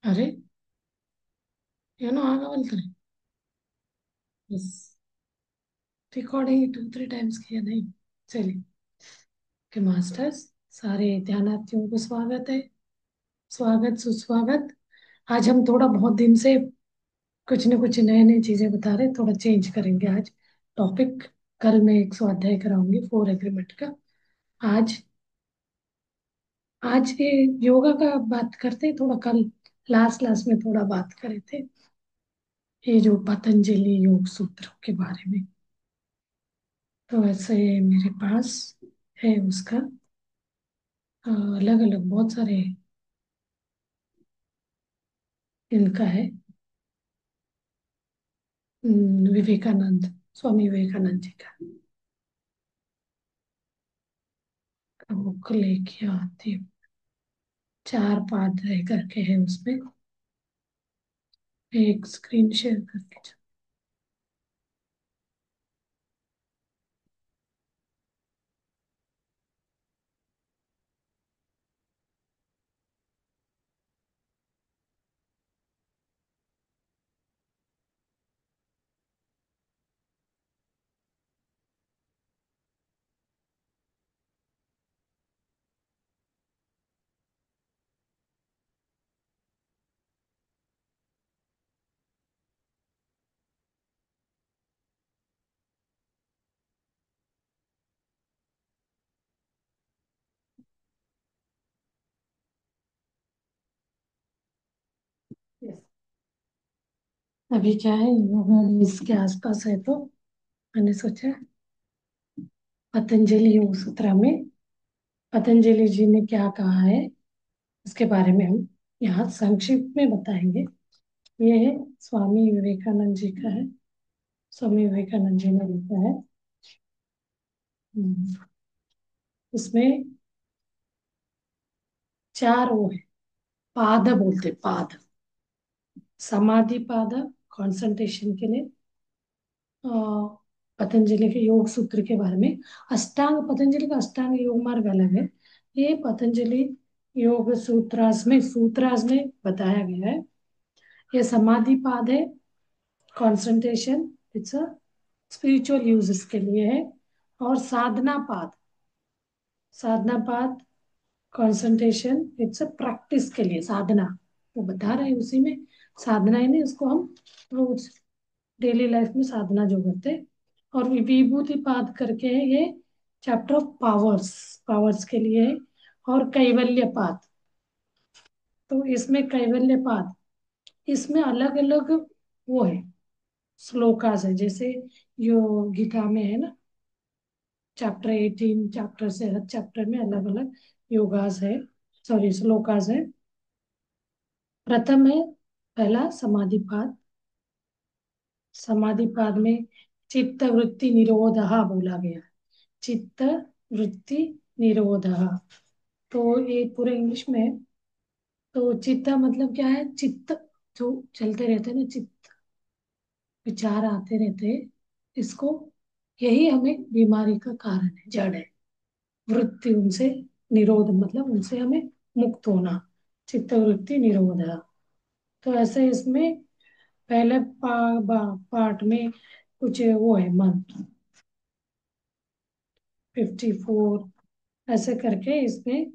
ಅರೆ ಏನೋ ಆಗವಲ್ತ್ರಿ. Yes, recording 2-3 times किया नहीं. चलिए के मास्टर्स, सारे ध्यानार्थियों को स्वागत है. स्वागत सुस्वागत. आज हम थोड़ा बहुत दिन से कुछ न कुछ नए नए चीजें बता रहे, थोड़ा चेंज करेंगे आज टॉपिक. कल मैं एक स्वाध्याय कराऊंगी 4 एग्रीमेंट का. आज आज ये योगा का बात करते, थोड़ा कल लास्ट लास्ट में थोड़ा बात करे थे ये जो पतंजलि योग सूत्र के बारे में. तो ऐसे मेरे पास है उसका अलग अलग बहुत सारे इनका है. विवेकानंद, स्वामी विवेकानंद जी का बुक लेके आती हूँ. 4 पाठ करके है उसमें. एक स्क्रीन शेयर करके Yes. अभी क्या है, योगा डे इसके आसपास है तो मैंने सोचा पतंजलि योग सूत्र में पतंजलि जी ने क्या कहा है उसके बारे में हम यहाँ संक्षिप्त में बताएंगे. ये है स्वामी विवेकानंद जी का है. स्वामी विवेकानंद जी ने लिखा है. हम्म, इसमें 4 वो है. पाद बोलते, पाद. समाधि पाद, कंसंट्रेशन के लिए. अ, पतंजलि के योग सूत्र के बारे में. पतंजलि का अष्टांग योग मार्ग अलग है. ये पतंजलि योग सूत्रास में बताया गया है. ये समाधि पाद है. Concentration, it's a spiritual uses के लिए है. और साधना पाद कंसंट्रेशन, इट्स अ प्रैक्टिस के लिए, साधना. वो बता रहे हैं उसी में. साधना ही नहीं, उसको हम रोज डेली लाइफ में साधना जो करते हैं. और विभूति पाद करके है ये चैप्टर ऑफ पावर्स, पावर्स के लिए है. और कैवल्य पाद, तो इसमें कैवल्य पाद, इसमें अलग अलग वो है, श्लोकास है. जैसे यो गीता में है ना, चैप्टर 18 चैप्टर से हर चैप्टर में अलग अलग योगास है, सॉरी श्लोकास है. प्रथम है पहला समाधिपाद. समाधिपाद में चित्त वृत्ति निरोधः बोला गया. चित्त वृत्ति निरोधः. तो ये पूरे इंग्लिश में है. तो चित्त मतलब क्या है, चित्त जो चलते रहते हैं ना, चित्त विचार आते रहते हैं, इसको, यही हमें बीमारी का कारण है, जड़ है. वृत्ति उनसे, निरोध मतलब उनसे हमें मुक्त होना. चित्त वृत्ति निरोध. तो ऐसे इसमें पहले पार्ट में कुछ वो है मंत्र 54, ऐसे करके इसमें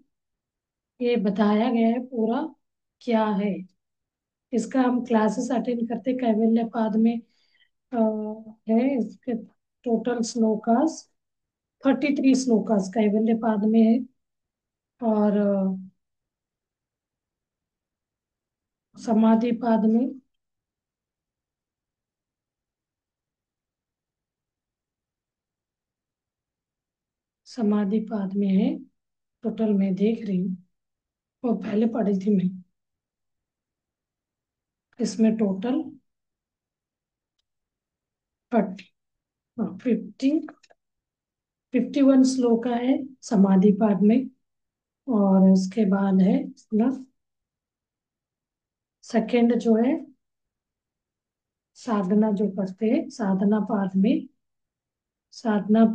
ये बताया गया है पूरा क्या है. इसका हम क्लासेस अटेंड करते कैवल्य पाद में. अ, है इसके टोटल श्लोकास 33 श्लोकास कैवल्य पाद में है. और समाधि पाद में समाधि पाद में है. टोटल मैं देख रही हूँ, वो पहले पढ़ी थी मैं. इसमें टोटल 50 51 श्लोक है समाधि पाद में. और उसके बाद है ना, सेकंड जो है साधना जो करते हैं साधना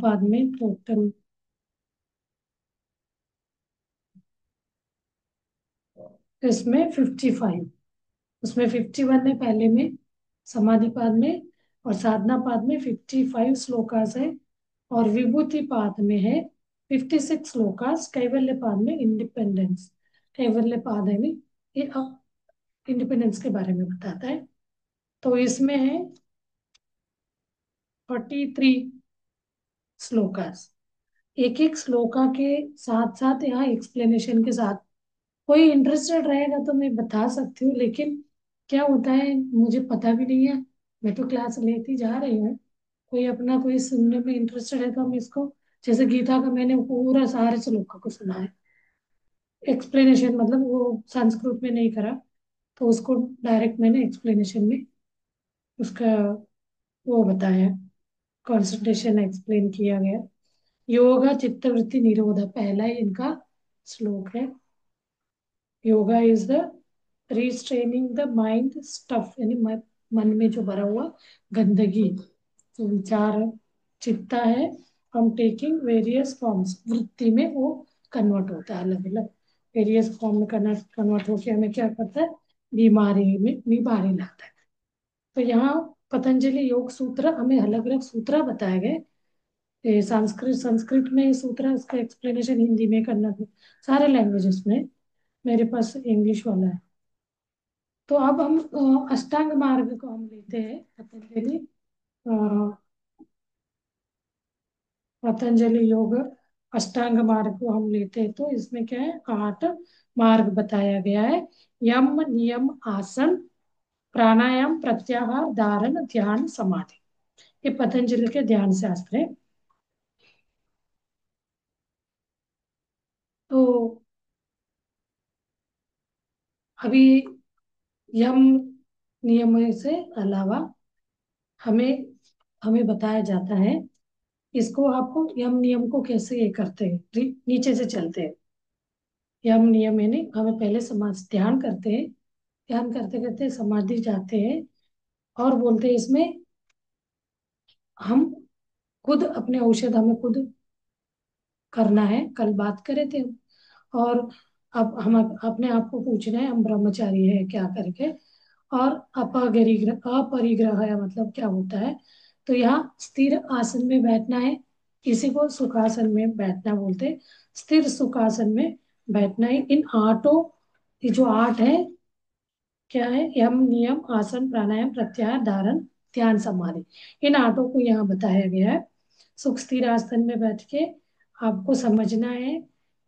पाद में टोटल इसमें 55. उसमें 51 है पहले में, समाधि पाद में, और साधना पाद में 55 श्लोकास है, और विभूति पाद में है 56 श्लोकास। कैवल्य पाद में इंडिपेंडेंस, कैवल्य पाद है नहीं, ये इंडिपेंडेंस के बारे में बताता है। तो इसमें है 43 श्लोकास। एक एक श्लोका के साथ साथ यहाँ एक्सप्लेनेशन के साथ, कोई इंटरेस्टेड रहेगा तो मैं बता सकती हूँ, लेकिन क्या होता है मुझे पता भी नहीं है, मैं तो क्लास लेती जा रही हूँ। कोई अपना कोई सुनने में इंटरेस्टेड है तो हम इसको, जैसे गीता का मैंने पूरा सारे श्लोका को सुना है, एक्सप्लेनेशन मतलब वो संस्कृत में नहीं करा, तो उसको डायरेक्ट मैंने एक्सप्लेनेशन में उसका वो बताया, कंसंट्रेशन एक्सप्लेन किया गया। योगा चित्तवृत्ति निरोध पहला ही इनका श्लोक है। Yoga is the restraining the mind stuff, यानी मन में जो भरा हुआ गंदगी, जो विचार चित्ता है, हम टेकिंग वेरियस फॉर्म्स, वृत्ति में वो कन्वर्ट होता है अलग अलग वेरियस फॉर्म में कन्वर्ट होकर हमें क्या करता है, बीमारी लाता है। तो यहाँ पतंजलि योग सूत्र हमें अलग अलग सूत्र बताए गए। संस्कृत संस्कृत में सूत्र, उसका एक्सप्लेनेशन हिंदी में, कन्नड़ में, सारे लैंग्वेजेस में। मेरे पास इंग्लिश वाला है। तो अब हम अष्टांग मार्ग को हम लेते हैं, पतंजलि योग अष्टांग मार्ग को हम लेते हैं, तो इसमें क्या है, 8 मार्ग बताया गया है। यम नियम आसन प्राणायाम प्रत्याहार धारण ध्यान समाधि, ये पतंजलि के ध्यान शास्त्र है। तो अभी यम नियम से अलावा हमें हमें बताया जाता है, इसको आपको यम नियम को कैसे ये करते हैं, नीचे से चलते हैं। यम नियम यानी हमें पहले समाज ध्यान करते हैं, ध्यान करते करते समाधि जाते हैं, और बोलते हैं इसमें हम खुद अपने औषध हमें खुद करना है, कल बात करे थे हम। और अब हम अपने आप को पूछना है हम ब्रह्मचारी है क्या करके। और अपरिग्रह है मतलब क्या होता है, तो यहाँ स्थिर आसन में बैठना है, इसी को सुखासन में बैठना बोलते हैं। स्थिर सुखासन में बैठना है। इन आठों, ये जो 8 है क्या है, यम नियम आसन प्राणायाम प्रत्याहार धारण ध्यान समाधि, इन 8 को यहाँ बताया गया है। सुख स्थिर आसन में बैठ के आपको समझना है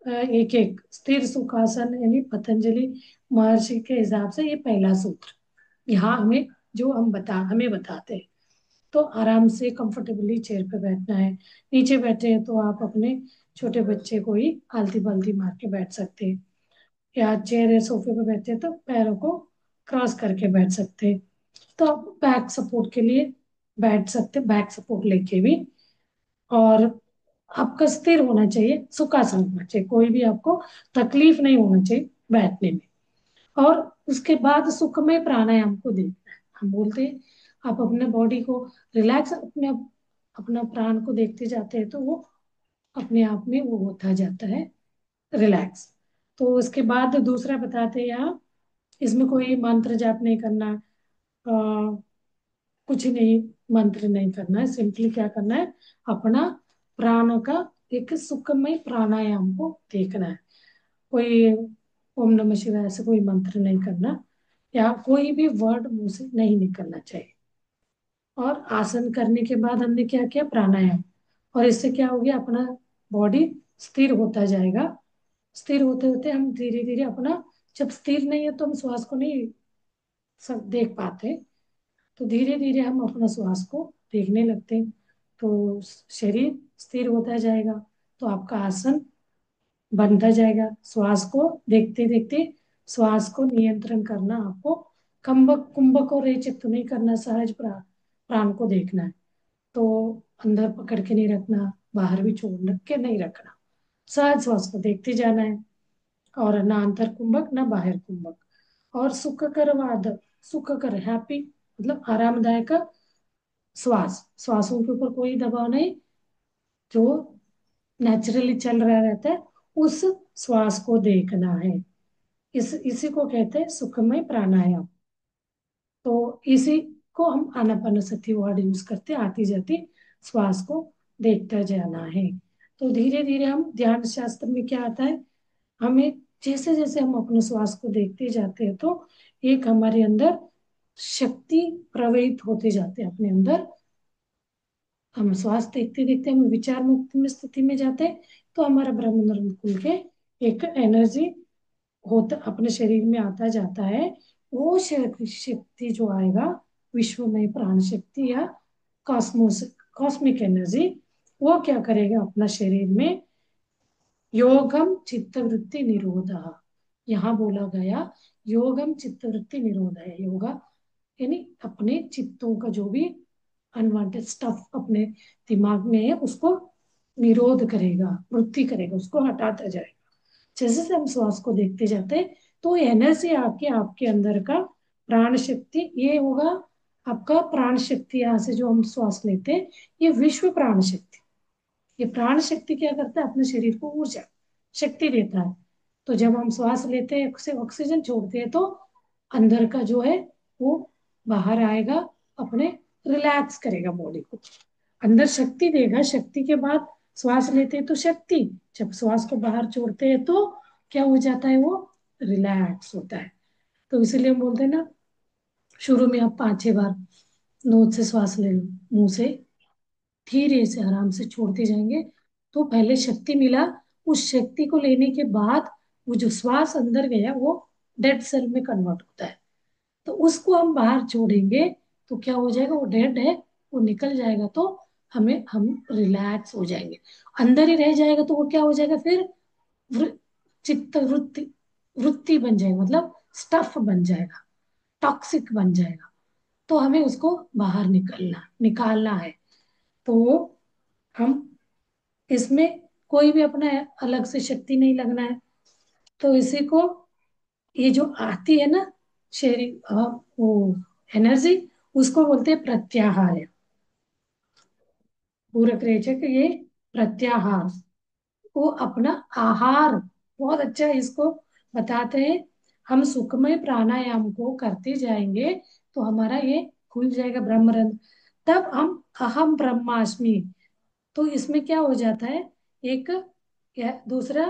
एक एक स्थिर सुखासन, यानी पतंजलि महर्षि के हिसाब से ये पहला सूत्र यहाँ हमें, जो हमें बताते हैं। तो आराम से कंफर्टेबली चेयर पे बैठना है। नीचे बैठे हैं तो आप अपने छोटे बच्चे को ही आलती पालती मार के बैठ सकते हैं, या चेयर या सोफे पे बैठे हैं तो पैरों को क्रॉस करके बैठ सकते हैं। तो आप बैक सपोर्ट के लिए बैठ सकते, बैक सपोर्ट लेके भी। और आपका स्थिर होना चाहिए, सुखासन होना चाहिए, कोई भी आपको तकलीफ नहीं होना चाहिए बैठने में। और उसके बाद सुखमय प्राणायाम को देखना है। हम बोलते हैं आप अपने बॉडी को रिलैक्स, अपने अपना प्राण को देखते जाते हैं तो वो अपने आप में वो होता जाता है रिलैक्स। तो उसके बाद दूसरा बताते हैं यहाँ, इसमें कोई मंत्र जाप नहीं करना, कुछ नहीं, मंत्र नहीं करना है, सिंपली क्या करना है, अपना प्राण का एक सुखमय प्राणायाम को देखना है। कोई ओम नमः शिवाय ऐसे कोई मंत्र नहीं करना, या कोई भी वर्ड मुंह से नहीं निकलना चाहिए। और आसन करने के बाद हमने क्या किया, प्राणायाम, और इससे क्या हो गया, अपना बॉडी स्थिर होता जाएगा। स्थिर होते होते हम धीरे धीरे अपना, जब स्थिर नहीं है तो हम श्वास को नहीं सब देख पाते, तो धीरे धीरे हम अपना श्वास को देखने लगते हैं, तो शरीर स्थिर होता जाएगा। तो आपका आसन बनता जाएगा। श्वास को देखते देखते श्वास को नियंत्रण करना आपको, कंबक कुंभक और रेचक तो नहीं करना, सहज प्राण को देखना है। तो अंदर पकड़ के नहीं रखना, बाहर भी छोड़ के नहीं रखना, सहज श्वास को देखते जाना है। और ना अंतर कुंभक ना बाहर कुंभक। और सुखकर वाद, सुखकर हैप्पी मतलब आरामदायक श्वास, श्वासों के ऊपर कोई दबाव नहीं, जो नेचुरली चल रहा रहता है उस श्वास को देखना है। इसी को कहते हैं सुखमय प्राणायाम। तो इसी को हम आनापानसति वर्ड यूज करते, आती जाती श्वास को देखते जाना है। तो धीरे धीरे हम ध्यान शास्त्र में क्या आता है, हमें जैसे जैसे हम अपने श्वास को देखते जाते हैं तो एक हमारे अंदर शक्ति प्रवहित होते जाते हैं अपने अंदर। हम श्वास देखते देखते हम विचार मुक्त में स्थिति में जाते हैं, तो हमारा ब्रह्म खुल के एक एनर्जी होता अपने शरीर में आता जाता है। वो शक्ति जो आएगा विश्व में प्राण शक्ति या कॉस्मोस कॉस्मिक एनर्जी, वो क्या करेगा अपना शरीर में योगम चित्तवृत्ति निरोध, यहाँ बोला गया योगम चित्तवृत्ति निरोध है। योगा यानी अपने चित्तों का जो भी अनवांटेड स्टफ अपने दिमाग में है उसको निरोध करेगा, वृत्ति करेगा, उसको हटाता जाएगा। जैसे जैसे हम श्वास को देखते जाते हैं तो एनर्जी आके आपके अंदर का प्राण शक्ति ये होगा। आपका प्राण शक्ति यहाँ से जो हम श्वास लेते हैं ये विश्व प्राण शक्ति, ये प्राण शक्ति क्या करता है अपने शरीर को ऊर्जा शक्ति देता है। तो जब हम श्वास लेते हैं से ऑक्सीजन छोड़ते हैं तो अंदर का जो है वो बाहर आएगा, अपने रिलैक्स करेगा बॉडी को, अंदर शक्ति देगा। शक्ति के बाद श्वास लेते हैं तो शक्ति, जब श्वास को बाहर छोड़ते हैं तो क्या हो जाता है, वो रिलैक्स होता है। तो इसीलिए हम बोलते हैं ना, शुरू में आप 5-6 बार नोज से श्वास ले लो, मुंह से धीरे से आराम से छोड़ते जाएंगे तो पहले शक्ति मिला, उस शक्ति को लेने के बाद वो जो श्वास अंदर गया वो डेड सेल में कन्वर्ट होता है। तो उसको हम बाहर छोड़ेंगे तो क्या हो जाएगा, वो डेड है वो निकल जाएगा तो हम रिलैक्स हो जाएंगे। अंदर ही रह जाएगा तो वो क्या हो जाएगा फिर वृ- चित्त वृत्ति वृत्ति बन जाएगा, मतलब स्टफ बन जाएगा, टॉक्सिक बन जाएगा। तो हमें उसको बाहर निकालना है। तो हम इसमें कोई भी अपना अलग से शक्ति नहीं लगना है। तो इसी को ये जो आती है ना शरीर वो एनर्जी, उसको बोलते हैं प्रत्याहार। पूरक रेचक ये प्रत्याहार, वो अपना आहार बहुत अच्छा है, इसको बताते हैं। हम सुखमय प्राणायाम को करते जाएंगे तो हमारा ये खुल जाएगा ब्रह्मरंध्र, तब हम अहम ब्रह्मास्मि। तो इसमें क्या हो जाता है, एक दूसरा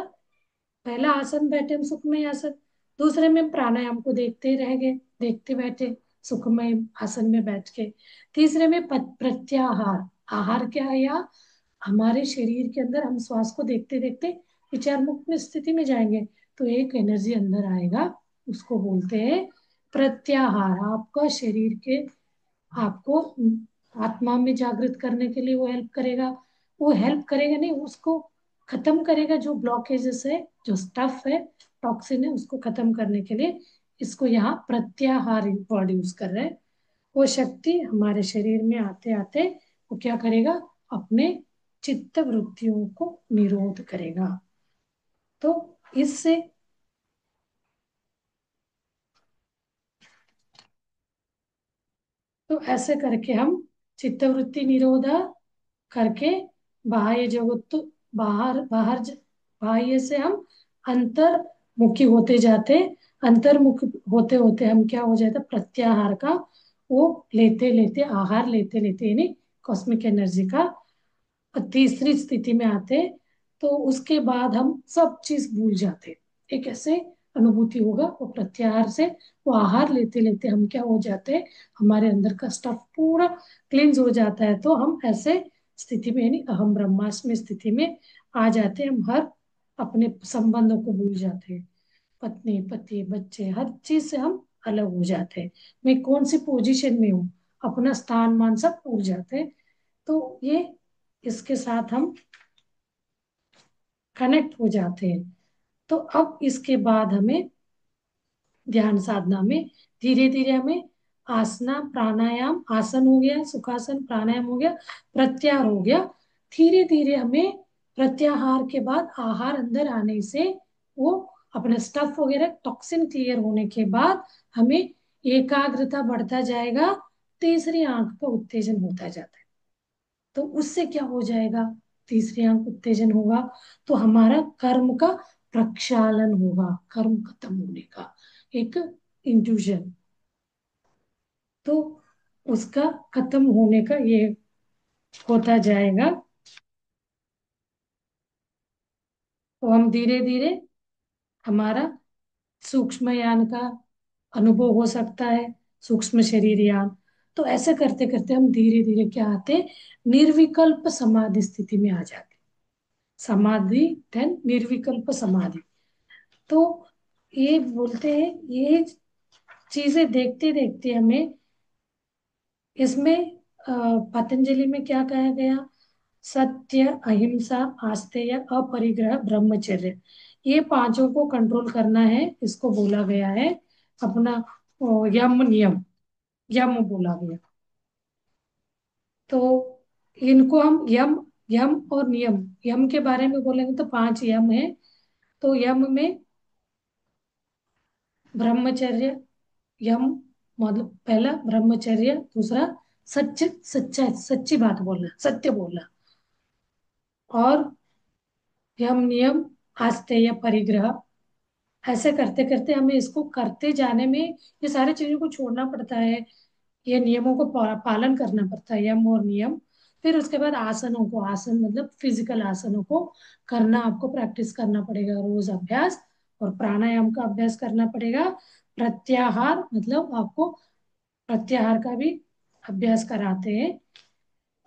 पहला आसन बैठे हम सुखमय आसन, दूसरे में हम प्राणायाम को देखते रह गए, देखते बैठे सुखमय आसन में बैठ के, तीसरे में प्रत्याहार, आहार क्या है, या हमारे शरीर के अंदर हम श्वास को देखते देखते विचार मुक्त में स्थिति में जाएंगे तो एक एनर्जी अंदर आएगा, उसको बोलते हैं प्रत्याहार। आपका शरीर के आपको आत्मा में जागृत करने के लिए वो हेल्प करेगा। वो हेल्प करेगा नहीं, उसको खत्म करेगा, जो ब्लॉकेजेस है जो स्टफ है टॉक्सिन है उसको खत्म करने के लिए इसको यहाँ प्रत्याहार वर्ड यूज कर रहे हैं। वो शक्ति हमारे शरीर में आते आते वो क्या करेगा, अपने चित्त वृत्तियों को निरोध करेगा। तो इससे तो ऐसे करके हम चित्तवृत्ति निरोधा करके बाह्य जगत तो बाह्य से हम अंतर्मुखी होते जाते, अंतर्मुख होते होते हम क्या हो जाता, प्रत्याहार का वो लेते लेते आहार लेते लेते यानी कॉस्मिक एनर्जी का तीसरी स्थिति में आते। तो उसके बाद हम सब चीज भूल जाते, एक ऐसे अनुभूति होगा वो प्रत्याहार से, वो आहार लेते लेते हम क्या हो जाते हैं, हमारे अंदर का स्टफ पूरा क्लींस हो जाता है। तो हम ऐसे स्थिति में यानी अहम ब्रह्मास्मि स्थिति में आ जाते हैं। हम हर अपने संबंधों को भूल जाते हैं, पत्नी पति बच्चे हर चीज से हम अलग हो जाते हैं। मैं कौन सी पोजीशन में हूँ, अपना स्थान मान सब भूल जाते हैं। तो ये इसके साथ हम कनेक्ट हो जाते हैं। तो अब इसके बाद हमें ध्यान साधना में धीरे धीरे हमें आसना प्राणायाम, आसन हो गया, सुखासन, प्राणायाम हो गया, प्रत्याहार हो गया, धीरे धीरे हमें प्रत्याहार के बाद आहार अंदर आने से वो अपना स्टफ वगैरह टॉक्सिन क्लियर होने के बाद हमें एकाग्रता बढ़ता जाएगा, तीसरी आंख का उत्तेजन होता जाता है। तो उससे क्या हो जाएगा, तीसरी आंख उत्तेजन होगा तो हमारा कर्म का प्रक्षालन होगा, कर्म खत्म होने का एक इंट्यूजन। तो उसका खत्म होने का ये होता जाएगा। तो हम धीरे धीरे हमारा सूक्ष्म यान का अनुभव हो सकता है, सूक्ष्म शरीर यान। तो ऐसे करते करते हम धीरे धीरे क्या आते, निर्विकल्प समाधि स्थिति में आ जाते। समाधि देन निर्विकल्प समाधि। तो ये बोलते हैं, ये चीजें देखते देखते हमें इसमें पतंजलि में क्या कहा गया, सत्य, अहिंसा, आस्तेय, अपरिग्रह, ब्रह्मचर्य, ये पांचों को कंट्रोल करना है। इसको बोला गया है अपना यम नियम, यम बोला गया। तो इनको हम यम, यम और नियम, यम के बारे में बोलेंगे तो पांच यम है। तो यम में ब्रह्मचर्य, यम मतलब पहला ब्रह्मचर्य, दूसरा सच, सच्चा, सच्ची बात बोलना, सत्य बोलना। और यम नियम, आस्तेय, परिग्रह। ऐसे करते करते हमें इसको करते जाने में ये सारी चीजों को छोड़ना पड़ता है, ये नियमों को पालन करना पड़ता है, यम और नियम। फिर उसके बाद आसनों को, आसन मतलब फिजिकल आसनों को करना, आपको प्रैक्टिस करना पड़ेगा रोज अभ्यास। और प्राणायाम का अभ्यास करना पड़ेगा। प्रत्याहार मतलब आपको प्रत्याहार का भी अभ्यास कराते हैं।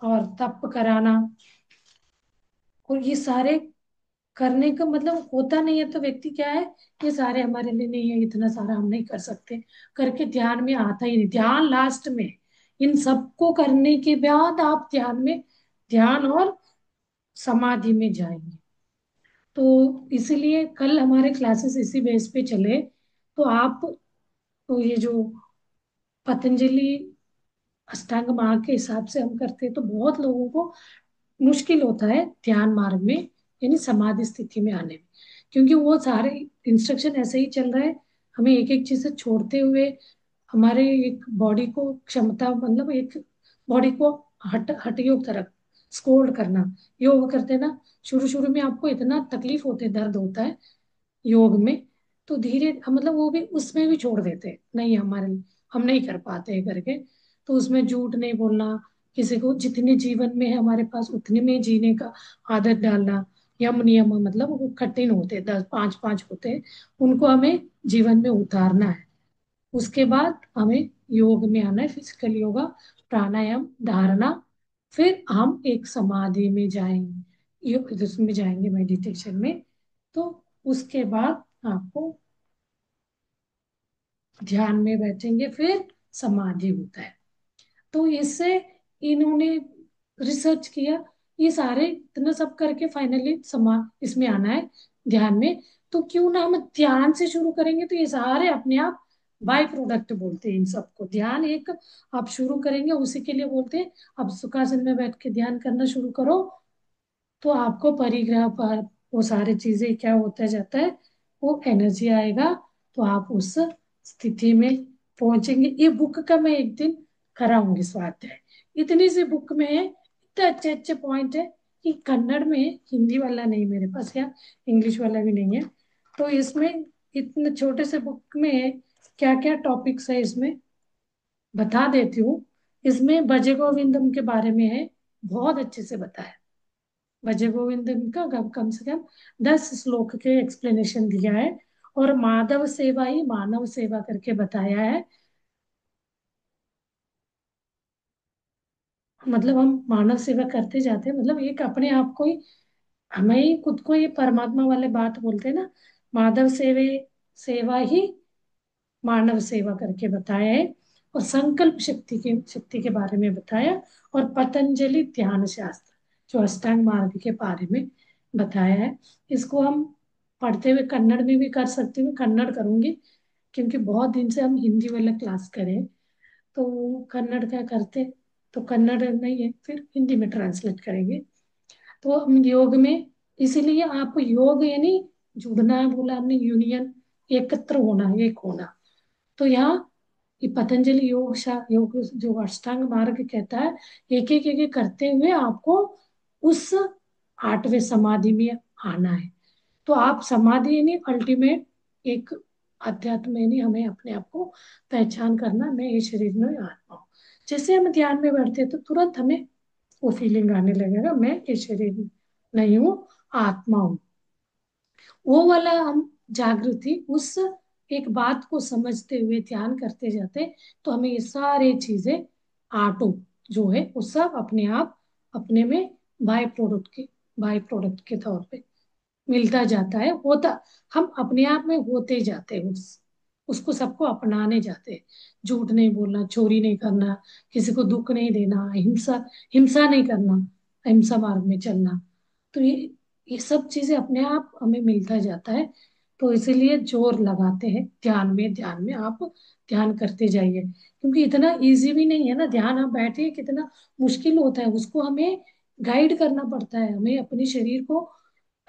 और तप कराना। और ये सारे करने का मतलब होता नहीं है तो व्यक्ति क्या है, ये सारे हमारे लिए नहीं है, इतना सारा हम नहीं कर सकते करके ध्यान में आता ही नहीं। ध्यान लास्ट में, इन सबको करने के बाद आप ध्यान में, ध्यान और समाधि में जाएंगे। तो इसीलिए कल हमारे क्लासेस इसी बेस पे चले। तो आप, तो ये जो पतंजलि अष्टांग मार्ग के हिसाब से हम करते हैं तो बहुत लोगों को मुश्किल होता है ध्यान मार्ग में, यानी समाधि स्थिति में आने में। क्योंकि वो सारे इंस्ट्रक्शन ऐसे ही चल रहा है, हमें एक एक चीज से छोड़ते हुए हमारे एक बॉडी को क्षमता, मतलब एक बॉडी को हठ योग तरफ स्कोल्ड करना। योग करते ना, शुरू शुरू में आपको इतना तकलीफ होते, दर्द होता है योग में। तो धीरे मतलब वो भी उसमें भी छोड़ देते हैं, नहीं हमारे, हम नहीं कर पाते हैं करके। तो उसमें झूठ नहीं बोलना, किसी को जितने जीवन में है हमारे पास उतने में जीने का आदत डालना। यम नियम मतलब वो कठिन होते हैं, 10 5 5 होते हैं, उनको हमें जीवन में उतारना है। उसके बाद हमें योग में आना है, फिजिकल योगा, प्राणायाम, धारणा। फिर हम एक समाधि में जाएंगे, योग उसमें जाएंगे, मेडिटेशन में। तो उसके बाद आपको ध्यान में बैठेंगे, फिर समाधि होता है। तो इससे इन्होंने रिसर्च किया, ये सारे इतना सब करके फाइनली समा इसमें आना है, ध्यान में। तो क्यों ना हम ध्यान से शुरू करेंगे, तो ये सारे अपने आप बाय प्रोडक्ट बोलते हैं इन सबको। ध्यान एक आप शुरू करेंगे उसी के लिए बोलते हैं। अब सुखासन में बैठ के ध्यान करना शुरू करो, तो आपको परिग्रह पर वो सारी चीजें क्या होता जाता है, वो एनर्जी आएगा। तो आप उस स्थिति में पहुंचेंगे। ये बुक का मैं एक दिन कराऊंगी स्वाध्याय। इतनी सी बुक में है, इतने अच्छे अच्छे पॉइंट है कि कन्नड़ में है, हिंदी वाला नहीं मेरे पास, या इंग्लिश वाला भी नहीं है। तो इसमें इतने छोटे से बुक में क्या क्या टॉपिक्स है इसमें बता देती हूँ। इसमें भज गोविंदम के बारे में है, बहुत अच्छे से बताया। भज गोविंदम का कम से कम 10 श्लोक के एक्सप्लेनेशन दिया है। और माधव सेवा ही मानव सेवा करके बताया है। मतलब हम मानव सेवा करते जाते हैं, मतलब एक अपने आप को ही, हमें ही खुद को ये परमात्मा वाले बात बोलते हैं ना। माधव सेवे सेवा ही मानव सेवा करके बताया है। और संकल्प शक्ति के बारे में बताया। और पतंजलि ध्यान शास्त्र जो अष्टांग मार्ग के बारे में बताया है। इसको हम पढ़ते हुए कन्नड़ में भी कर सकते हुए, कन्नड़ करूंगी क्योंकि बहुत दिन से हम हिंदी वाला क्लास करें। तो कन्नड़ क्या करते, तो कन्नड़ नहीं है, फिर हिंदी में ट्रांसलेट करेंगे। तो हम योग में, इसीलिए आप योग यानी जुड़ना बोला हमने, यूनियन, एकत्र होना, एक होना। तो यहाँ ये पतंजलि योग जो अष्टांग मार्ग कहता है, एक एक करते हुए आपको उस 8वें समाधि में आना है। तो आप समाधि यानी अल्टीमेट एक अध्यात्म में नहीं, हमें अपने आप को पहचान करना, मैं ये शरीर में आत्मा हूँ। जैसे हम ध्यान में बैठते हैं तो तुरंत हमें वो फीलिंग आने लगेगा, मैं ये शरीर नहीं हूँ, आत्मा हूँ। वो वाला हम जागृति उस एक बात को समझते हुए ध्यान करते जाते, तो हमें ये सारी चीजें आटो जो है वो सब अपने आप अपने में बाय प्रोडक्ट के तौर पे मिलता जाता है, होता, हम अपने आप में होते जाते हैं, उसको सबको अपनाने जाते हैं। झूठ नहीं बोलना, चोरी नहीं करना, किसी को दुख नहीं देना, हिंसा हिंसा नहीं करना, अहिंसा मार्ग में चलना। तो ये सब चीजें अपने आप हमें मिलता जाता है। तो इसीलिए जोर लगाते हैं ध्यान में आप ध्यान करते जाइए, क्योंकि इतना इजी भी नहीं है ना ध्यान। आप बैठिए, कितना मुश्किल होता है, उसको हमें गाइड करना पड़ता है, हमें अपने शरीर को,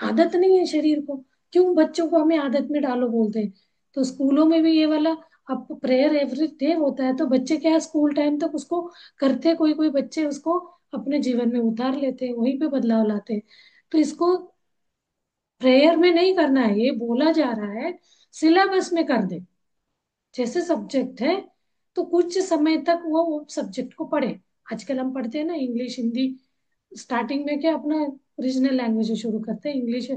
आदत नहीं है शरीर को। क्यों बच्चों को हमें आदत में डालो बोलते हैं? तो स्कूलों में भी ये वाला अब प्रेयर एवरी डे होता है, तो बच्चे क्या है, स्कूल टाइम तक उसको करते, कोई कोई बच्चे उसको अपने जीवन में उतार लेते हैं, वहीं पे बदलाव लाते हैं। तो इसको प्रेयर में नहीं करना है, ये बोला जा रहा है सिलेबस में कर दे। जैसे सब्जेक्ट है तो कुछ समय तक वो सब्जेक्ट को पढ़े। आजकल हम पढ़ते हैं ना इंग्लिश हिंदी, स्टार्टिंग में क्या अपना रीजनल लैंग्वेज से शुरू करते हैं, इंग्लिश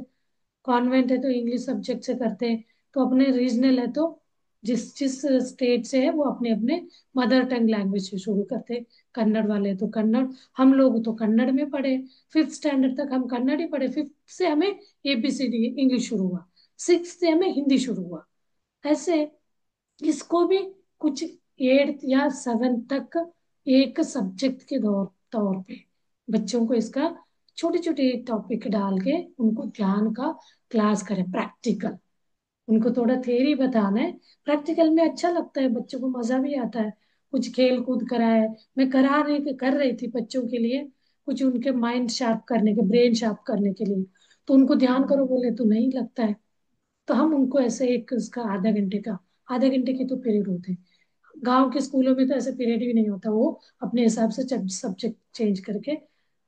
कॉन्वेंट है तो इंग्लिश सब्जेक्ट से करते हैं, तो अपने रीजनल है तो जिस जिस स्टेट से है वो अपने अपने मदर टंग लैंग्वेज से शुरू करते हैं। कन्नड़ वाले तो कन्नड़, हम लोग तो कन्नड़ में पढ़े, फिफ्थ स्टैंडर्ड तक हम कन्नड़ ही पढ़े, फिफ्थ से हमें एबीसीडी इंग्लिश शुरू हुआ, सिक्स से हमें हिंदी शुरू हुआ। ऐसे इसको भी कुछ एट्थ या सेवेंथ तक एक सब्जेक्ट के तौर तौर पे बच्चों को इसका छोटे छोटे टॉपिक डाल के उनको ध्यान का क्लास करें, प्रैक्टिकल। उनको थोड़ा थ्योरी बताना है, प्रैक्टिकल में अच्छा लगता है, बच्चों को मजा भी आता है। कुछ खेल कूद कराए, मैं कर रही थी बच्चों के लिए, कुछ उनके माइंड शार्प करने के, ब्रेन शार्प करने के लिए। तो उनको ध्यान करो बोले तो नहीं लगता है, तो हम उनको ऐसे एक उसका आधे घंटे की तो पीरियड होते हैं। गांव के स्कूलों में तो ऐसे पीरियड भी नहीं होता, वो अपने हिसाब से सब्जेक्ट चेंज करके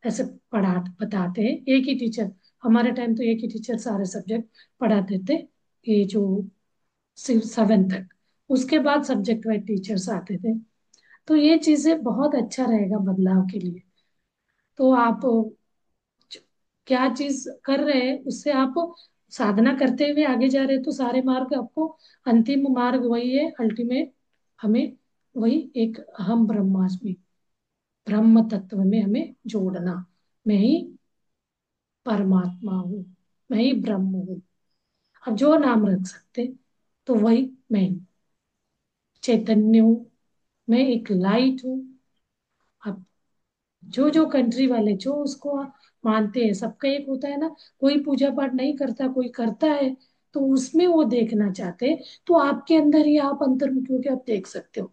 ऐसे पढ़ा बताते हैं, एक ही टीचर। हमारे टाइम तो एक ही टीचर सारे सब्जेक्ट पढ़ाते थे, ये जो सिर्फ सेवन तक, उसके बाद सब्जेक्ट वाइज टीचर्स आते थे। तो ये चीजें बहुत अच्छा रहेगा बदलाव के लिए। तो आप क्या चीज कर रहे हैं उससे आप साधना करते हुए आगे जा रहे हैं, तो सारे मार्ग आपको, अंतिम मार्ग वही है अल्टीमेट, हमें वही एक अहम ब्रह्मास्मि, ब्रह्म तत्व में हमें जोड़ना। मैं ही परमात्मा हूँ, मैं ही ब्रह्म हूँ। अब जो नाम रख सकते, तो वही मैं हूँ, चैतन्य हूँ, मैं एक लाइट हूँ। अब जो जो कंट्री वाले जो उसको मानते हैं, सबका एक होता है ना, कोई पूजा पाठ नहीं करता, कोई करता है, तो उसमें वो देखना चाहते हैं। तो आपके अंदर ही आप अंतर्मुख होकर आप देख सकते हो।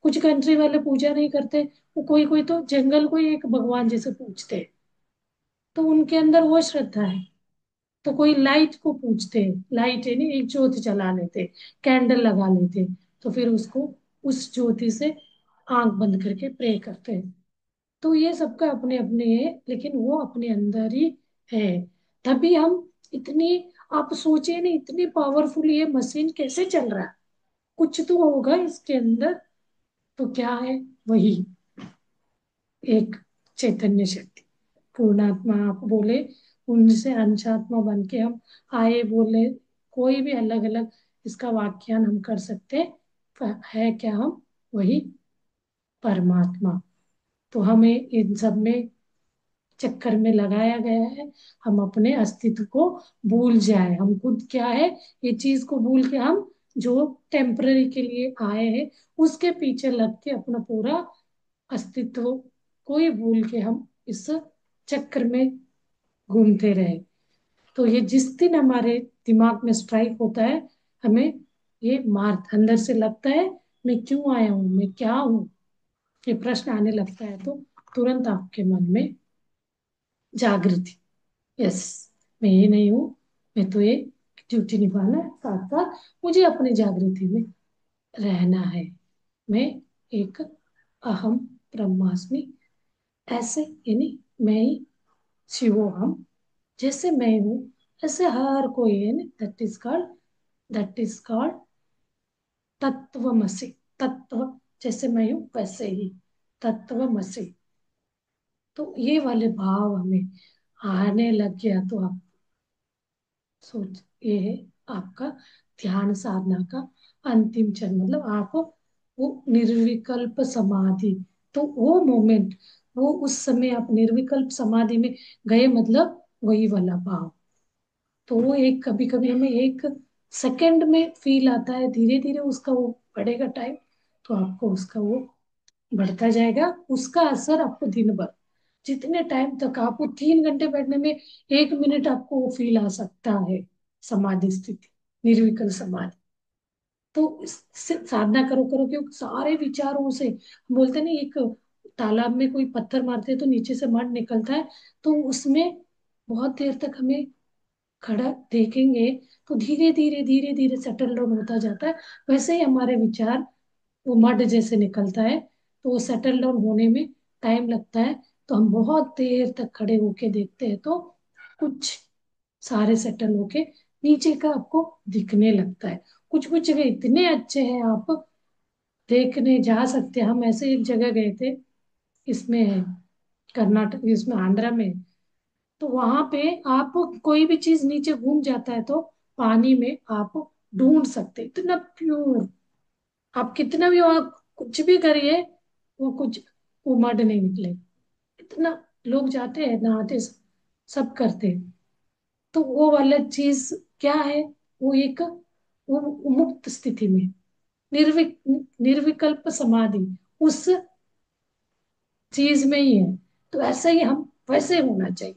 कुछ कंट्री वाले पूजा नहीं करते, वो कोई कोई तो जंगल को ही एक भगवान जैसे पूजते हैं, तो उनके अंदर वो श्रद्धा है। तो कोई लाइट को पूजते हैं, लाइट है नहीं, एक ज्योति जला लेते, कैंडल लगा लेते, तो फिर उसको उस ज्योति से आंख बंद करके प्रे करते हैं। तो ये सबका अपने अपने है, लेकिन वो अपने अंदर ही है। तभी हम इतनी, आप सोचे नहीं इतनी पावरफुल ये मशीन कैसे चल रहा है, कुछ तो होगा इसके अंदर। तो क्या है, वही एक चैतन्य शक्ति, पूर्णात्मा आप बोले, उनसे अंशात्मा बन के हम आए बोले, कोई भी अलग अलग इसका व्याख्यान हम कर सकते हैं। है क्या हम, वही परमात्मा। तो हमें इन सब में चक्कर में लगाया गया है, हम अपने अस्तित्व को भूल जाए, हम खुद क्या है ये चीज को भूल के हम जो टेम्पररी के लिए आए हैं उसके पीछे लग के अपना पूरा अस्तित्व को ही भूल के हम इस चक्कर में घूमते रहे। तो ये जिस दिन हमारे दिमाग में स्ट्राइक होता है, हमें ये मार अंदर से लगता है, मैं क्यों आया हूँ, मैं क्या हूँ, ये प्रश्न आने लगता है, तो तुरंत आपके मन में जागृति, यस, मैं ये नहीं हूँ, मैं तो ये ड्यूटी निभाना है, साथ साथ मुझे अपनी जागृति में रहना है। मैं एक अहम ब्रह्मास्मि, ऐसे यानी मैं ही शिवोहम, जैसे मैं हूँ ऐसे हर कोई है, दैट इज कॉल्ड तत्वमसि, तत्व जैसे मैं हूं वैसे ही, तत्वमसि। तो ये वाले भाव हमें आने लग गया तो आप सोच, ये है आपका ध्यान साधना का अंतिम चरण, मतलब आप वो निर्विकल्प समाधि, तो वो मोमेंट, वो उस समय आप निर्विकल्प समाधि में गए, मतलब वही वाला भाव। तो वो एक कभी कभी हमें एक सेकंड में फील आता है, धीरे धीरे उसका वो बढ़ेगा टाइम, तो आपको उसका वो बढ़ता जाएगा, उसका असर आपको दिन भर, जितने टाइम तक आपको 3 घंटे बैठने में 1 मिनट आपको वो फील आ सकता है, समाधि स्थिति, निर्विकल्प समाधि। तो इससे साधना करो करो, क्योंकि सारे विचारों से, बोलते नहीं, एक तालाब में कोई पत्थर मारते हैं तो नीचे से मड निकलता है, तो उसमें बहुत देर तक हमें खड़ा देखेंगे तो धीरे धीरे धीरे धीरे सेटल डाउन होता जाता है। वैसे ही हमारे विचार वो मड जैसे निकलता है, तो वो सेटल डाउन होने में टाइम लगता है। तो हम बहुत देर तक खड़े होके देखते हैं तो कुछ सारे सेटल होके नीचे का आपको दिखने लगता है। कुछ कुछ जगह इतने अच्छे हैं, आप देखने जा सकते हैं। हम ऐसे एक जगह गए थे, इसमें कर्नाटक, इसमें आंध्रा में, तो वहां पे आप कोई भी चीज नीचे घूम जाता है तो पानी में आप ढूंढ सकते हैं। इतना प्योर, आप कितना भी वहां कुछ भी करिए, वो कुछ उमड़ नहीं निकले। इतना लोग जाते हैं, नहाते, सब करते हैं। तो वो वाला चीज क्या है, वो एक वो मुक्त स्थिति में, निर्विक निर्विकल्प समाधि उस चीज में ही है। तो ऐसा ही हम वैसे होना चाहिए,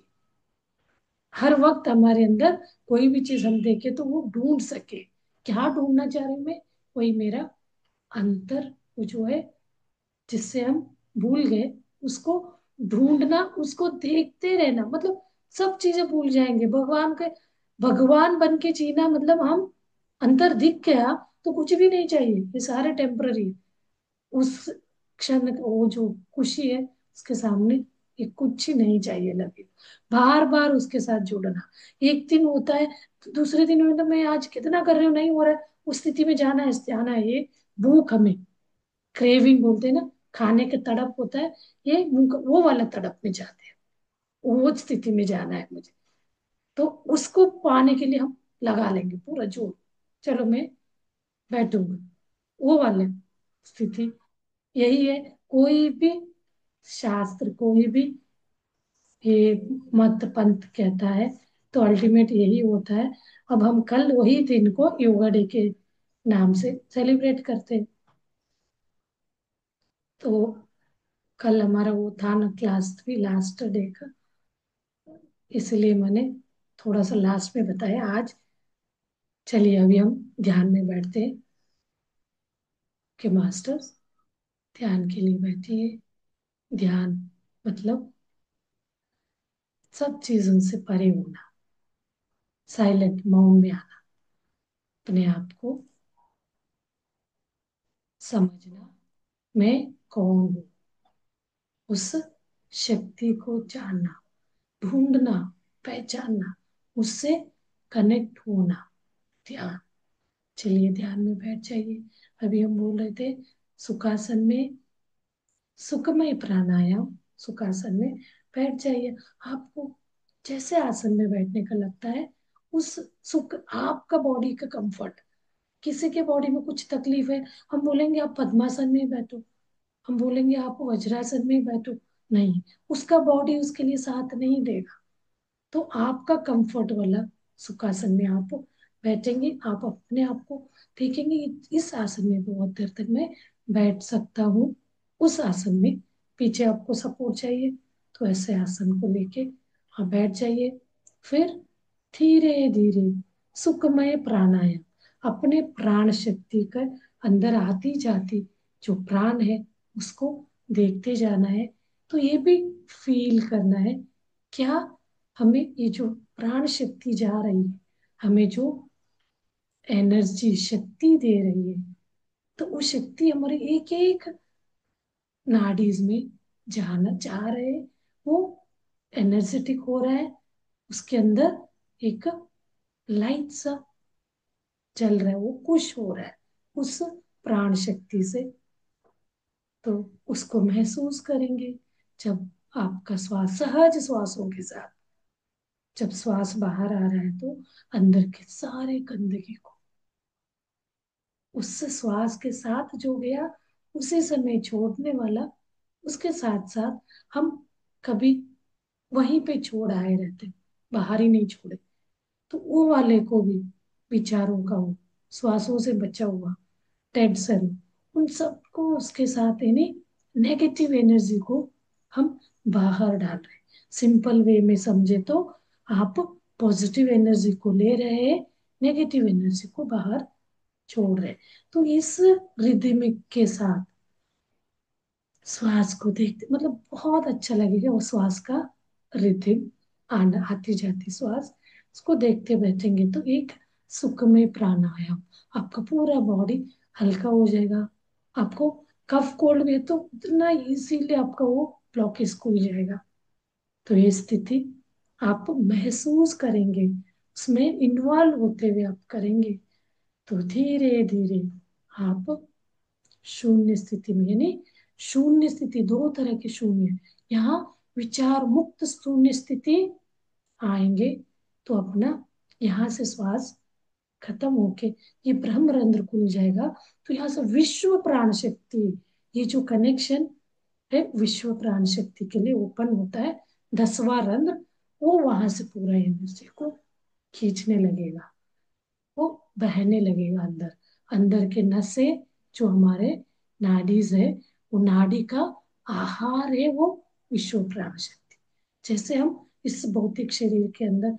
हर वक्त हमारे अंदर कोई भी चीज हम देखे तो वो ढूंढ सके। क्या ढूंढना चाह रही हूं मैं, वही मेरा अंतर, वो जो है जिससे हम भूल गए, उसको ढूंढना, उसको देखते रहना, मतलब सब चीजें भूल जाएंगे। भगवान के भगवान बन के जीना, मतलब हम अंतर दिख गया तो कुछ भी नहीं चाहिए, ये सारे टेम्पररी। उस क्षण वो जो खुशी है उसके सामने ये कुछ ही नहीं चाहिए लगे। बार बार उसके साथ जुड़ना, एक दिन होता है तो दूसरे दिन में तो मैं आज कितना कर रही हूँ, नहीं हो रहा है, उस स्थिति में जाना है, जाना है। ये भूख, हमें क्रेविंग बोलते हैं ना, खाने के तड़प होता है, ये मुंह वो वाला तड़प में जाते हैं, वो स्थिति में जाना है मुझे। तो उसको पाने के लिए हम लगा लेंगे पूरा जोर, चलो मैं बैठूंगा, वो वाले स्थिति। यही है, कोई भी शास्त्र, कोई भी ये मत पंथ कहता है, तो अल्टीमेट यही होता है। अब हम कल वही दिन को योगा डे के नाम से सेलिब्रेट करते हैं। तो कल हमारा वो था ना क्लास भी लास्ट डे का, इसलिए मैंने थोड़ा सा लास्ट में बताया आज। चलिए अभी हम ध्यान में बैठते हैं कि मास्टर्स ध्यान के लिए बैठिए। ध्यान मतलब सब चीजों से परे होना, साइलेंट, मौन में आना, अपने आप को समझना, मैं कौन हूँ, उस शक्ति को जानना, ढूंढना, पहचानना, उससे कनेक्ट होना, ध्यान। चलिए ध्यान में बैठ जाइए। अभी हम बोल रहे थे सुखासन में, सुखमय प्राणायाम, सुखासन में बैठ जाइए। आपको जैसे आसन में बैठने का लगता है, उस सुख, आपका बॉडी का कंफर्ट, किसी के बॉडी में कुछ तकलीफ है, हम बोलेंगे आप पद्मासन में ही बैठो, हम बोलेंगे आप वज्रासन में ही बैठो, नहीं, उसका बॉडी उसके लिए साथ नहीं देगा। तो आपका कंफर्ट वाला सुखासन में आप बैठेंगे, आप अपने आप को देखेंगे इस आसन में बहुत देर तक मैं बैठ सकता हूँ। उस आसन में पीछे आपको सपोर्ट चाहिए, तो ऐसे आसन को लेके आप बैठ जाइए। फिर धीरे धीरे सुखमय प्राणायाम, अपने प्राण शक्ति का अंदर आती जाती जो प्राण है उसको देखते जाना है। तो ये भी फील करना है, क्या हमें ये जो प्राण शक्ति जा रही है, हमें जो एनर्जी शक्ति दे रही है, तो वो शक्ति हमारे एक एक नाडीज में जाना चाह रहे हैं, वो एनर्जेटिक हो रहा है, उसके अंदर एक लाइट सा जल रहा है, वो खुश हो रहा है, उस प्राण शक्ति से। तो उसको महसूस करेंगे जब आपका श्वास सहज श्वासों के साथ, जब श्वास बाहर आ रहा है तो अंदर के सारे गंदगी को उस श्वास के साथ जो गया उसी समय छोड़ने वाला, उसके साथ साथ हम कभी वहीं पे छोड़ आए रहते, बाहर ही नहीं छोड़े। तो वो वाले को भी, विचारों का वो, श्वासों से बचा हुआ टेंशन, उन सबको उसके साथ यानी नेगेटिव एनर्जी को हम बाहर डाल रहे हैं। सिंपल वे में समझे तो आप पॉजिटिव एनर्जी को ले रहे हैं, नेगेटिव एनर्जी को बाहर छोड़ रहे हैं। तो इस रिदमिक के साथ श्वास को देखते मतलब बहुत अच्छा लगेगा, वो श्वास का रिथिम, आना आती जाती श्वास, उसको देखते बैठेंगे तो एक सुखमय प्राणायाम, आपका पूरा बॉडी हल्का हो जाएगा। आपको कफ कोल्ड भी है तो इतना इजीली आपका वो ब्लॉकेज खुल जाएगा। तो ये स्थिति आप महसूस करेंगे, उसमें इन्वॉल्व होते हुए आप करेंगे तो धीरे धीरे आप शून्य स्थिति में, यानी शून्य स्थिति दो तरह की शून्य, यहाँ विचार मुक्त शून्य स्थिति आएंगे तो अपना यहाँ से श्वास खत्म होके ये ब्रह्म रंध्र खुल जाएगा। तो यहाँ से विश्व प्राण शक्ति, ये जो कनेक्शन है विश्व प्राण शक्ति के लिए ओपन होता है, 10वां रंध्र, वो वहां से पूरा एनर्जी को खींचने लगेगा, वो बहने लगेगा अंदर। अंदर के नसें जो हमारे नाडीज है, वो नाड़ी का आहार है वो विश्व प्राण शक्ति। जैसे हम इस भौतिक शरीर के अंदर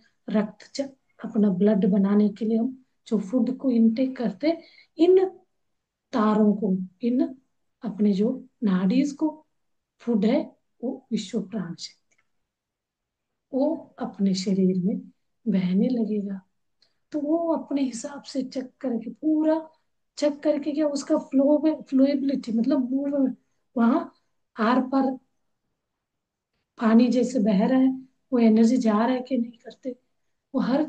अपना ब्लड बनाने के लिए हम जो फूड को इनटेक करते, इन तारों को, इन अपने जो नाडीज को फूड है वो विश्व प्राण शक्ति, वो अपने शरीर में बहने लगेगा। तो वो अपने हिसाब से चेक करके पूरा चेक करके क्या उसका फ्लोएबिलिटी मतलब मूव, वहां आर पार पानी जैसे बह रहा है, वो एनर्जी जा रहा है कि नहीं करते, वो हर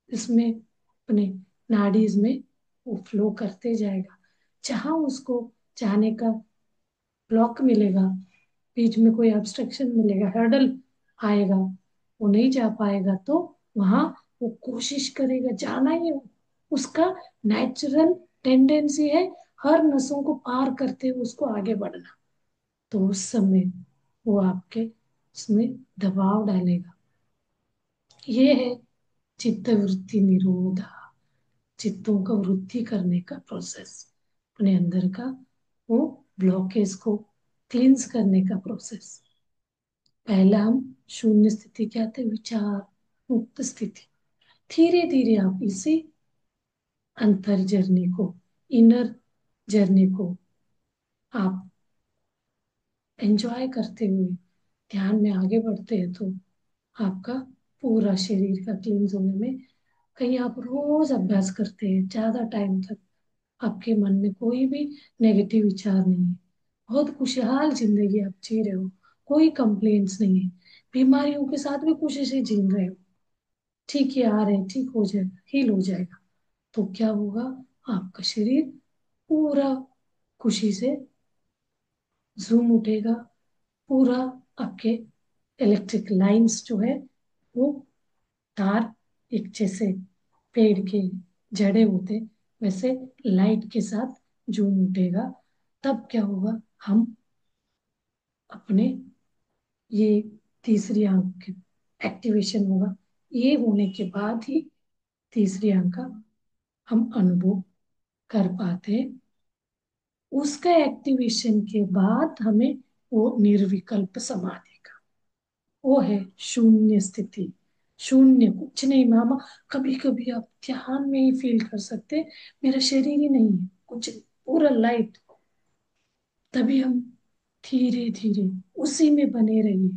इसमें अपने नाडीज में वो फ्लो करते जाएगा। जहां उसको जाने का ब्लॉक मिलेगा, बीच में कोई ऑब्स्ट्रक्शन मिलेगा, हर्डल आएगा, वो नहीं जा पाएगा तो वहां वो कोशिश करेगा जाना ही, उसका नेचुरल टेंडेंसी है हर नसों को पार करते हुए उसको आगे बढ़ना। तो उस समय वो आपके उसमें दबाव डालेगा। ये है चित्त वृत्ति निरोधा, चित्तों का वृद्धि करने का प्रोसेस, अपने अंदर का वो ब्लॉकेज को क्लींस करने का प्रोसेस। पहला हम शून्य स्थिति क्या थे, विचार मुक्त स्थिति। धीरे धीरे आप इसी अंतर जर्नी को, इनर जर्नी को आप एंजॉय करते हुए ध्यान में आगे बढ़ते हैं तो आपका पूरा शरीर का क्लींस होने में, कहीं आप रोज अभ्यास करते हैं ज्यादा टाइम तक, आपके मन में कोई भी नेगेटिव विचार नहीं है, बहुत खुशहाल जिंदगी आप जी रहे हो, कोई कंप्लेंट्स नहीं है, बीमारियों के साथ भी खुशी से जी रहे हो, ठीक ही आ रहे, ठीक हो जाएगा, हील हो जाएगा। तो क्या होगा, आपका शरीर पूरा खुशी से झूम उठेगा, पूरा आपके इलेक्ट्रिक लाइंस जो है वो तार, एक जैसे पेड़ के जड़े होते वैसे लाइट के साथ झूम उठेगा। तब क्या होगा, हम अपने ये तीसरी आंख के एक्टिवेशन होगा, ये होने के बाद ही तीसरी आंख का हम अनुभव कर पाते हैं। उसका एक्टिवेशन के बाद हमें वो निर्विकल्प समाधि का, वो है शून्य स्थिति। शून्य, कुछ नहीं मामा, कभी कभी आप ध्यान में ही फील कर सकते मेरा शरीर ही नहीं है, कुछ पूरा लाइट। तभी हम धीरे धीरे उसी में बने रहिए,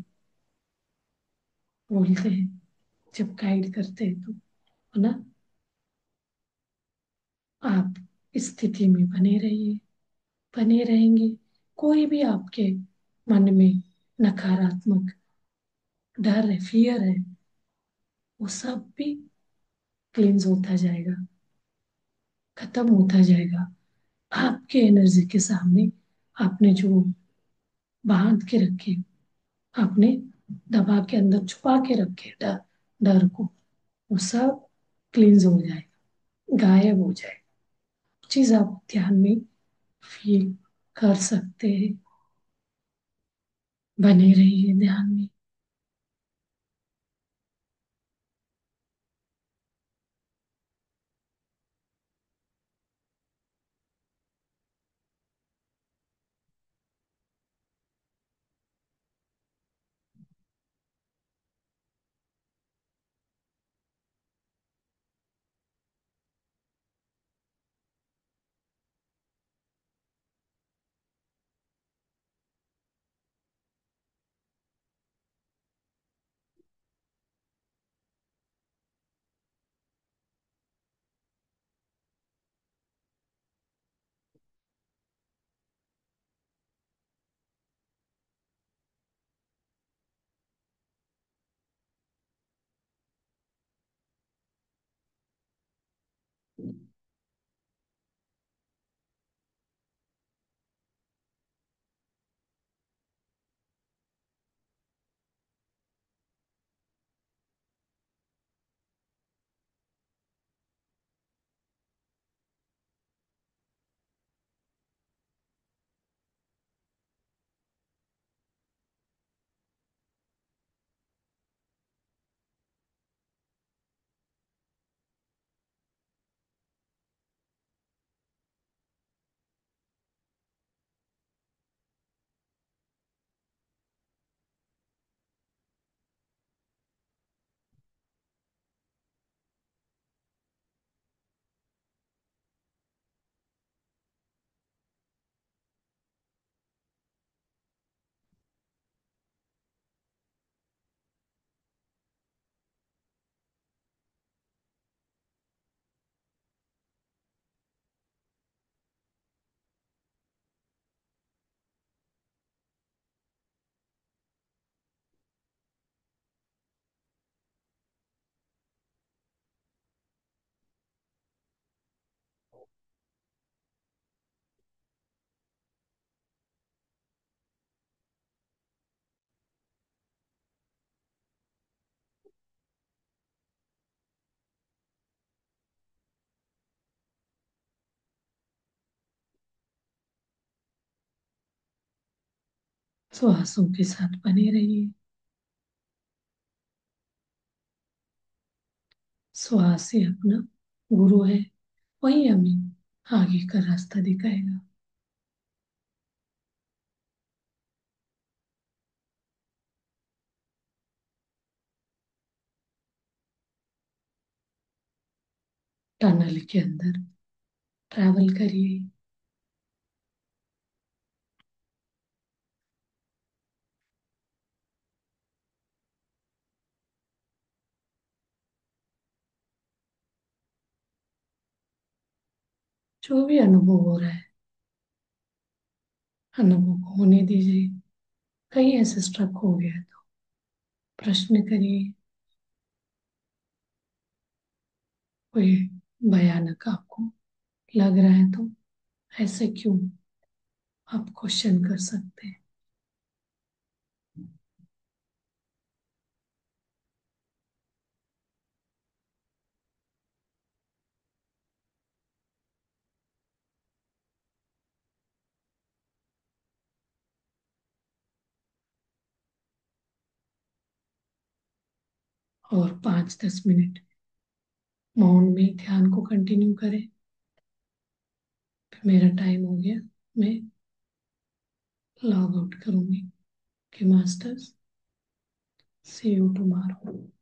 बोलते हैं जब गाइड करते हैं तो, है ना, आप इस स्थिति में बने रहिए, बने रहेंगे। कोई भी आपके मन में नकारात्मक डर है, फियर है, वो सब भी क्लींस होता जाएगा, खत्म होता जाएगा। आपके एनर्जी के सामने आपने जो बांध के रखे, आपने दबा के अंदर छुपा के रखे डर, डर को, वो सब क्लींज हो जाएगा, गायब हो जाएगा। चीज आप ध्यान में फील कर सकते हैं। बने रहिए ध्यान में। श्वासों के साथ बने रहिए। श्वास ही अपना गुरु है, वही हमें आगे का रास्ता दिखाएगा। टनल के अंदर ट्रैवल करिए। जो भी अनुभव हो रहा है, अनुभव को होने दीजिए। कहीं ऐसे स्ट्रक हो गया तो प्रश्न करिए। कोई भयानक आपको लग रहा है तो ऐसे क्यों, आप क्वेश्चन कर सकते हैं। और 5-10 मिनट मौन में ध्यान को कंटिन्यू करें। फिर मेरा टाइम हो गया, मैं लॉग आउट करूंगी कि मास्टर्स सी यू टुमारो।